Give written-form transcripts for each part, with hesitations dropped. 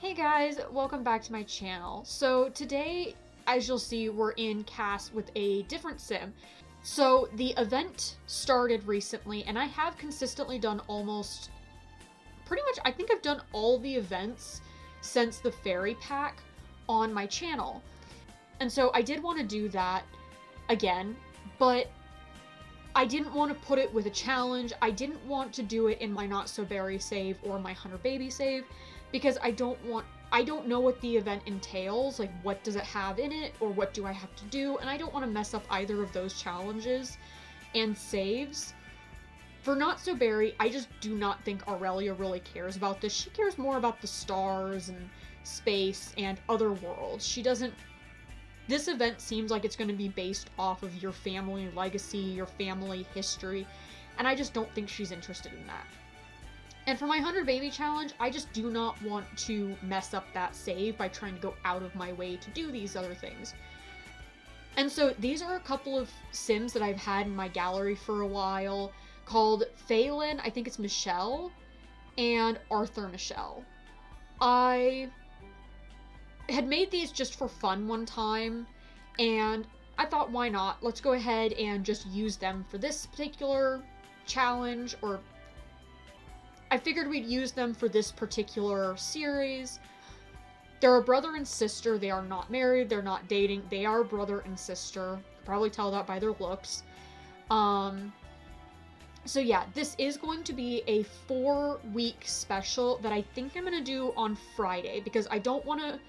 Hey guys, welcome back to my channel. So today, as you'll see, we're in cast with a different sim. So the event started recently, and I have consistently done pretty much, I think I've done all the events since the fairy pack on my channel. And so I did want to do that again, but I didn't want to put it with a challenge. I didn't want to do it in my Not So Berry save or my Hunter Baby save because I don't know what the event entails, like what does it have in it or what do I have to do, and I don't want to mess up either of those challenges and saves. For Not So Berry, I just do not think Aurelia really cares about this. She cares more about the stars and space and other worlds. She doesn't. This event seems like it's going to be based off of your family legacy, your family history, and I just don't think she's interested in that. And for my 100 Baby challenge, I just do not want to mess up that save by trying to go out of my way to do these other things. And so these are a couple of sims that I've had in my gallery for a while, called Phelan, I think it's Michelle, and Arthur Michelle. I had made these just for fun one time, and I thought, why not? Let's go ahead and just use them for this particular challenge, or I figured we'd use them for this particular series. They're a brother and sister. They are not married. They're not dating. They are brother and sister. You can probably tell that by their looks. So yeah, this is going to be a 4-week special that I think I'm going to do on Friday because I don't want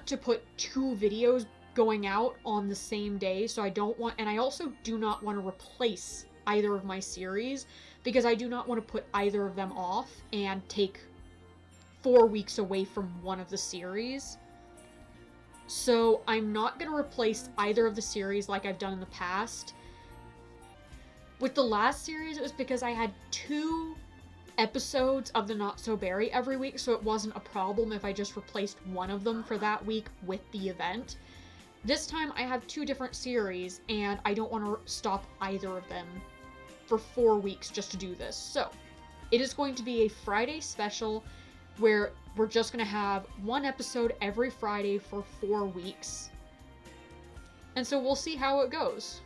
to put 2 videos going out on the same day, so and I also do not want to replace either of my series because I do not want to put either of them off and take 4 weeks away from one of the series. So I'm not going to replace either of the series like I've done in the past. With the last series, it was because I had 2 episodes of the Not So Berry every week, so it wasn't a problem if I just replaced one of them for that week with the event. This time I have 2 different series, and I don't want to stop either of them for 4 weeks just to do this. So, it is going to be a Friday special where we're just going to have 1 episode every Friday for 4 weeks. And so we'll see how it goes.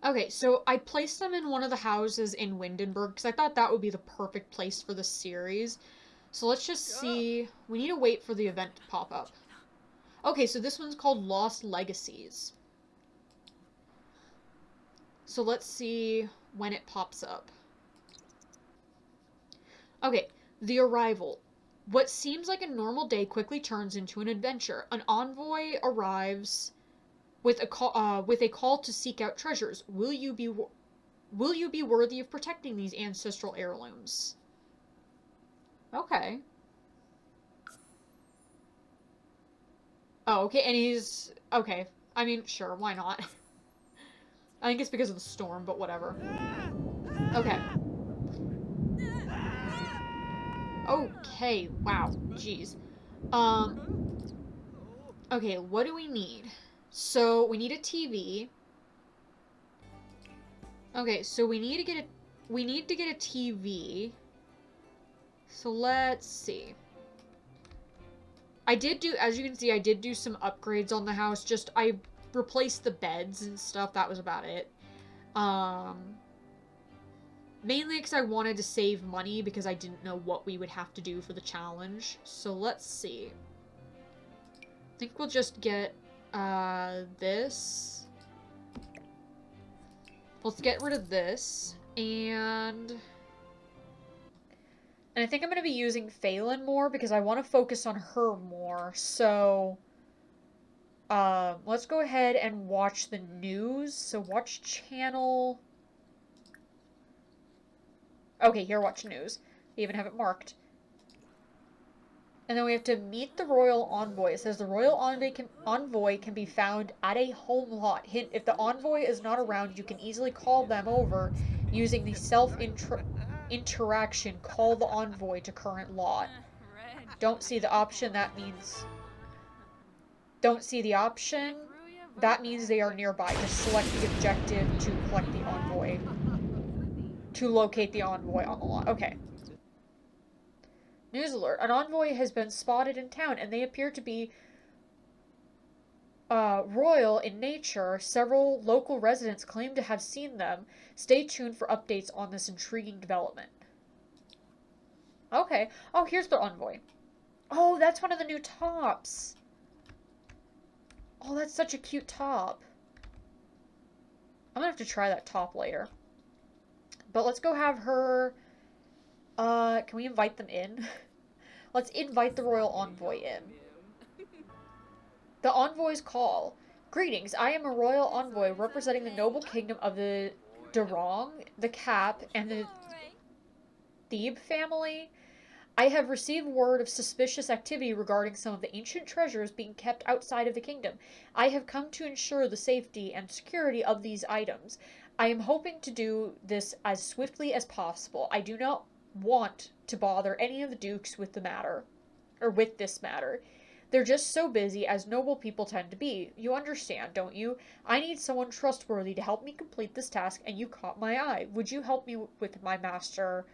Okay, so I placed them in one of the houses in Windenburg because I thought that would be the perfect place for the series. So let's just see. We need to wait for the event to pop up. Okay, so this one's called Lost Legacies. So let's see when it pops up. Okay, the arrival. What seems like a normal day quickly turns into an adventure. An envoy arrives with a call to seek out treasures. Will you be worthy of protecting these ancestral heirlooms? Okay. Oh, okay, and he's okay. I mean, sure, why not? I think it's because of the storm, but whatever. Okay. Okay, wow, jeez. Okay, what do we need? So, we need a TV. Okay, so we need to get a TV. So let's see. As you can see, I did do some upgrades on the house. Just, I replaced the beds and stuff. That was about it. Mainly because I wanted to save money because I didn't know what we would have to do for the challenge. So let's see. I think we'll just get, this. Let's get rid of this. And I think I'm going to be using Phelan more because I want to focus on her more. So, let's go ahead and watch the news. So watch channel. Okay, here, watch news. We even have it marked. And then we have to meet the royal envoy. It says the royal envoy can be found at a home lot. Hint, if the envoy is not around, you can easily call them over using the self-interaction call the envoy to current lot. Don't see the option, that means... Don't see the option, that means they are nearby. Just select the objective to collect the envoy. To locate the envoy on the lot. Okay. News alert. An envoy has been spotted in town, and they appear to be royal in nature. Several local residents claim to have seen them. Stay tuned for updates on this intriguing development. Okay. Oh, here's the envoy. Oh, that's one of the new tops. Oh, that's such a cute top. I'm gonna have to try that top later. But let's go have her... can we invite them in? Let's invite the royal envoy in. The envoy's call. Greetings, I am a royal envoy representing the noble kingdom of the Durong, the Cap, and the Thebe family. I have received word of suspicious activity regarding some of the ancient treasures being kept outside of the kingdom. I have come to ensure the safety and security of these items. I am hoping to do this as swiftly as possible. I do not want to bother any of the dukes with the matter, or with this matter. They're just so busy, as noble people tend to be. You understand, don't you? I need someone trustworthy to help me complete this task, and you caught my eye. Would you help me with my master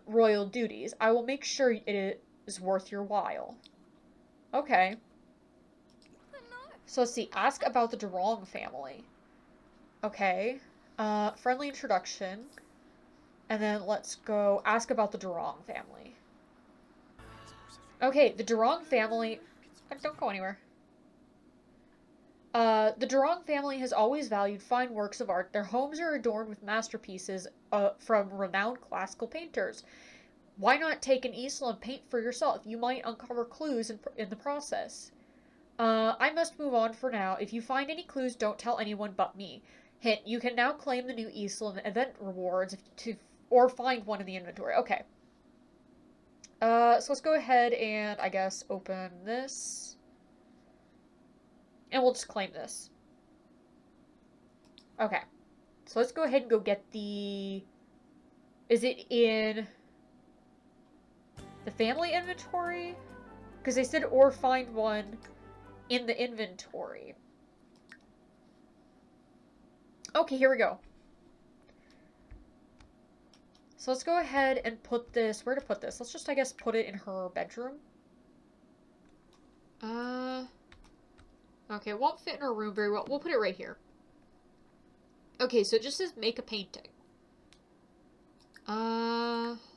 royal duties? I will make sure it is worth your while. Okay. So let's see. Ask about the Durong family. Okay. Friendly introduction. And then let's go ask about the Durong family. Okay, the Durong family... Don't go anywhere. The Durong family has always valued fine works of art. Their homes are adorned with masterpieces from renowned classical painters. Why not take an easel and paint for yourself? You might uncover clues in the process. I must move on for now. If you find any clues, don't tell anyone but me. Hint, you can now claim the new easel and event rewards or find one in the inventory. Okay. So let's go ahead and, I guess, open this. And we'll just claim this. Okay. So let's go ahead and go get the... Is it in the family inventory? Because they said or find one in the inventory. Okay, here we go. So let's go ahead and put this... Where to put this? Let's just, I guess, put it in her bedroom. Okay, it won't fit in her room very well. We'll put it right here. Okay, so it just says make a painting.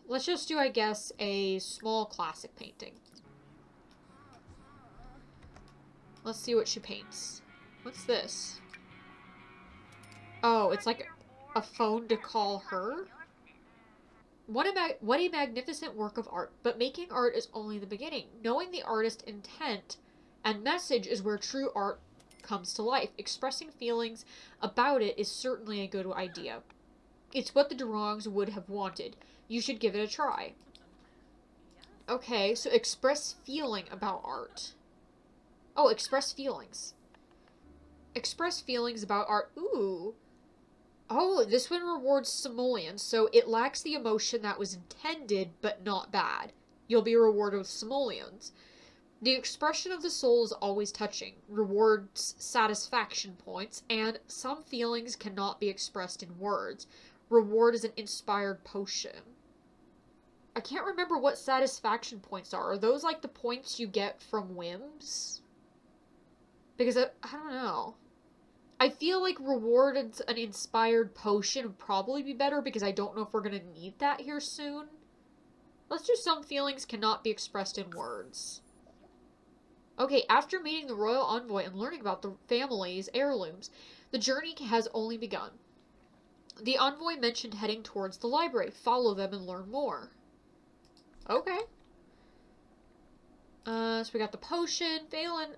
Let's just do, I guess, a small classic painting. Let's see what she paints. What's this? Oh, it's like a phone to call her? What a magnificent work of art. But making art is only the beginning. Knowing the artist's intent and message is where true art comes to life. Expressing feelings about it is certainly a good idea. It's what the Durongs would have wanted. You should give it a try. Okay, so express feeling about art. Oh, express feelings. Express feelings about art. Ooh. Oh, this one rewards simoleons, so it lacks the emotion that was intended, but not bad. You'll be rewarded with simoleons. The expression of the soul is always touching, rewards satisfaction points, and some feelings cannot be expressed in words. Reward is an inspired potion. I can't remember what satisfaction points are. Are those like the points you get from whims? Because I don't know. I feel like rewarded an inspired potion would probably be better because I don't know if we're going to need that here soon. Let's do some feelings cannot be expressed in words. Okay, after meeting the royal envoy and learning about the family's heirlooms, the journey has only begun. The envoy mentioned heading towards the library. Follow them and learn more. Okay. So we got the potion. Phelan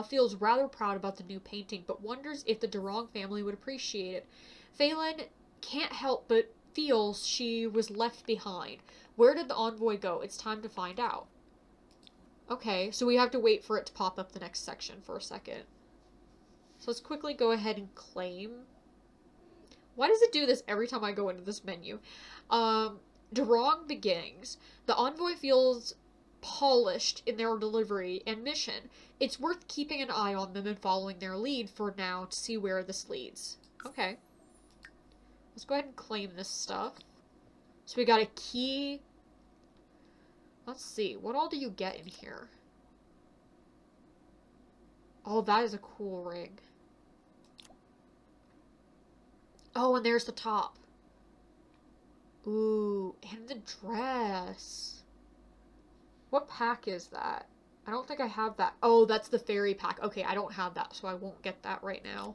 feels rather proud about the new painting, but wonders if the Durong family would appreciate it. Phelan can't help but feels she was left behind. Where did the envoy go? It's time to find out. Okay, so we have to wait for it to pop up the next section for a second. So let's quickly go ahead and claim. Why does it do this every time I go into this menu? Durong beginnings. The envoy feels polished in their delivery and mission. It's worth keeping an eye on them and following their lead for now to see where this leads. Okay. Let's go ahead and claim this stuff. So we got a key Let's see. What all do you get in here? Oh, that is a cool ring. Oh, and there's the top. Ooh, and the dress. What pack is that? I don't think I have that. Oh, that's the fairy pack. Okay, I don't have that, so I won't get that right now.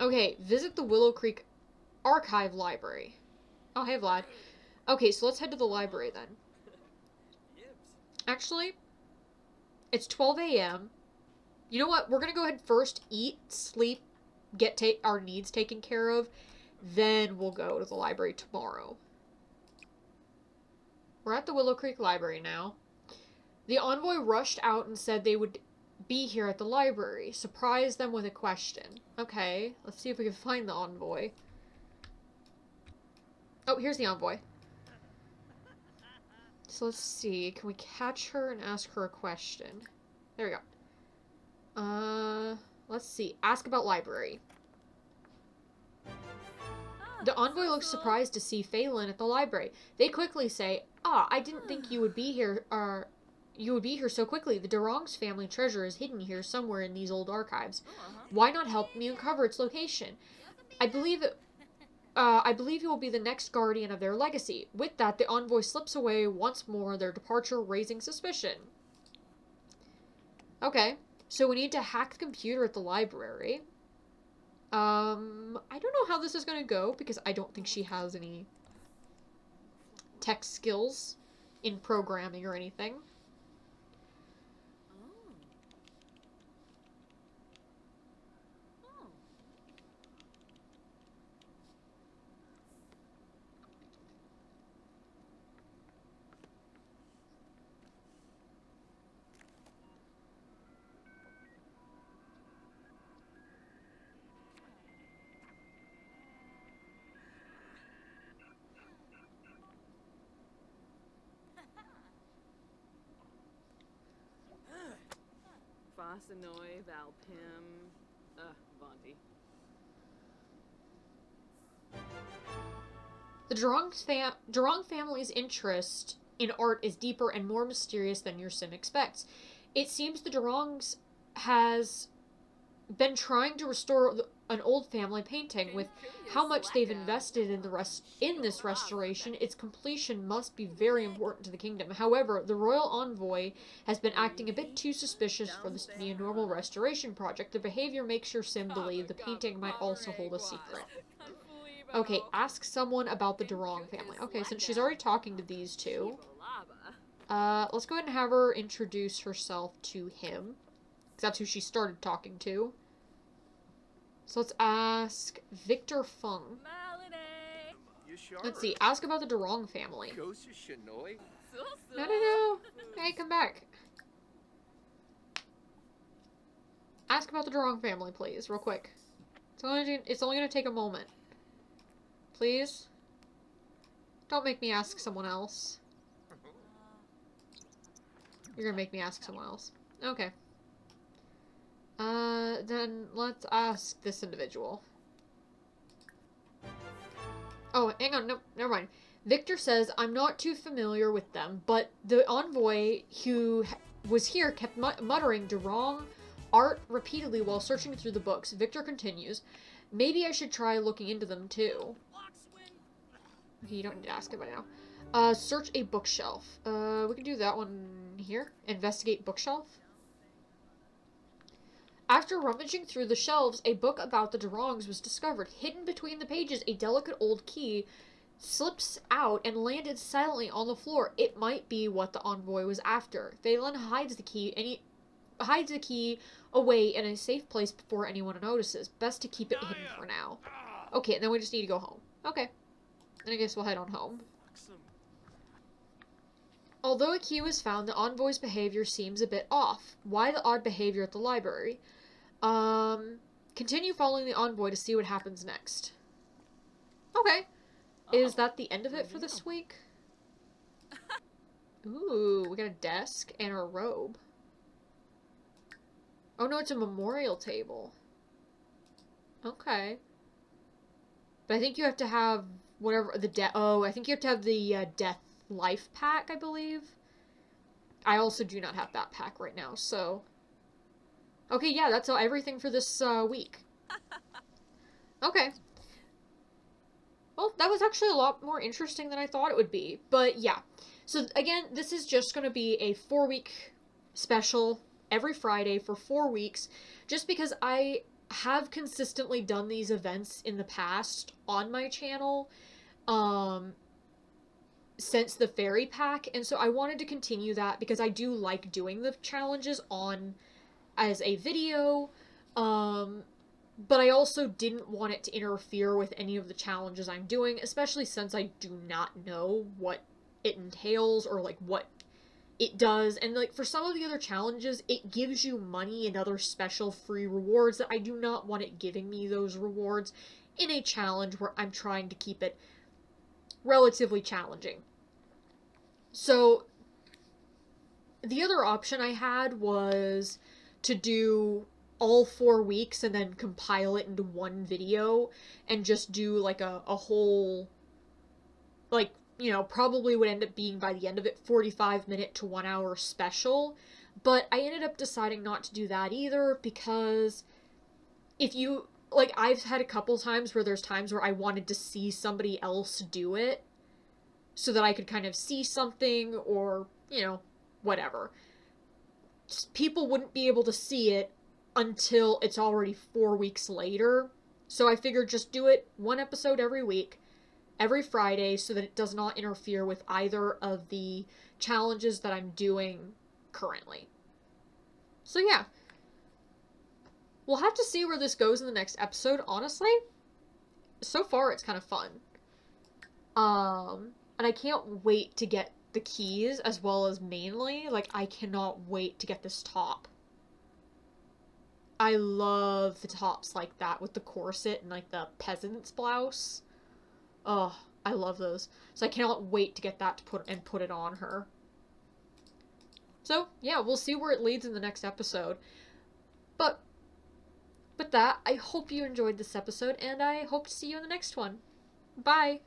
Okay, visit the Willow Creek Archive Library. Oh, hey, Vlad. Okay, so let's head to the library then. Actually, it's 12 a.m. You know what? We're gonna go ahead first, eat, sleep, get our needs taken care of, then we'll go to the library tomorrow. We're at the Willow Creek Library now. The envoy rushed out and said they would be here at the library. Surprise them with a question. Okay, let's see if we can find the envoy. Oh, here's the envoy. So let's see. Can we catch her and ask her a question? There we go. Let's see. Ask about library. The envoy looks surprised to see Phelan at the library. They quickly say, I didn't think you would be here, so quickly. The Durong's family treasure is hidden here somewhere in these old archives. Why not help me uncover its location? I believe you will be the next guardian of their legacy. With that, the envoy slips away once more, their departure raising suspicion. Okay, so we need to hack the computer at the library. I don't know how this is gonna go, because I don't think she has any tech skills in programming or anything. Fossanoy, Valpim, Vonti. The Durong family's interest in art is deeper and more mysterious than your sim expects. It seems the Durongs has been trying to restore an old family painting. With how much they've invested in this restoration, its completion must be very important to the kingdom. However, the royal envoy has been acting a bit too suspicious for this to be a normal restoration project. Their behavior makes your sim believe the painting might also hold a secret. Okay, ask someone about the Durong family. Okay, since she's already talking to these two, let's go ahead and have her introduce herself to him. That's who she started talking to. So let's ask Victor Fung. Let's see. Ask about the Durong family. No. Hey, come back. Ask about the Durong family, please, real quick. It's only gonna take a moment. Please? Don't make me ask someone else. You're gonna make me ask someone else. Okay. Then let's ask this individual. Oh, hang on, no, never mind. Victor says, I'm not too familiar with them, but the envoy who was here kept muttering Durong art repeatedly while searching through the books. Victor continues, maybe I should try looking into them too. Okay, you don't need to ask it right now. Search a bookshelf. We can do that one here. Investigate bookshelf. After rummaging through the shelves, a book about the Durongs was discovered. Hidden between the pages, a delicate old key slips out and landed silently on the floor. It might be what the envoy was after. Phelan hides the key away in a safe place before anyone notices. Best to keep it hidden for now. Okay, and then we just need to go home. Okay. Then I guess we'll head on home. Although a key was found, the envoy's behavior seems a bit off. Why the odd behavior at the library? Continue following the envoy to see what happens next. Okay. Is that the end of it for this week? Ooh, we got a desk and a robe. Oh no, it's a memorial table. Okay. But I think you have to have whatever the I think you have to have the death life pack, I believe. I also do not have that pack right now, so... Okay, yeah, that's everything for this week. Okay. Well, that was actually a lot more interesting than I thought it would be. But yeah. So again, this is just going to be a 4-week special every Friday for 4 weeks, just because I have consistently done these events in the past on my channel since the fairy pack, and so I wanted to continue that because I do like doing the challenges on as a video. But I also didn't want it to interfere with any of the challenges I'm doing, especially since I do not know what it entails or like what it does. And like for some of the other challenges, it gives you money and other special free rewards that I do not want it giving me those rewards in a challenge where I'm trying to keep it relatively challenging. So the other option I had was to do all 4 weeks and then compile it into one video and just do like a whole, like, you know, probably would end up being by the end of it 45-minute to 1 hour special. But I ended up deciding not to do that either because if you, like, I've had a couple times where there's times where I wanted to see somebody else do it so that I could kind of see something or, you know, whatever. People wouldn't be able to see it until it's already 4 weeks later. So I figured just do it one episode every week, every Friday, so that it does not interfere with either of the challenges that I'm doing currently. So yeah. We'll have to see where this goes in the next episode, honestly. So far, it's kind of fun. And I can't wait to get the keys as well as mainly. Like, I cannot wait to get this top. I love the tops like that with the corset and like the peasant's blouse. Oh, I love those. So I cannot wait to get that to put it on her. So, yeah, we'll see where it leads in the next episode. But with that, I hope you enjoyed this episode and I hope to see you in the next one. Bye.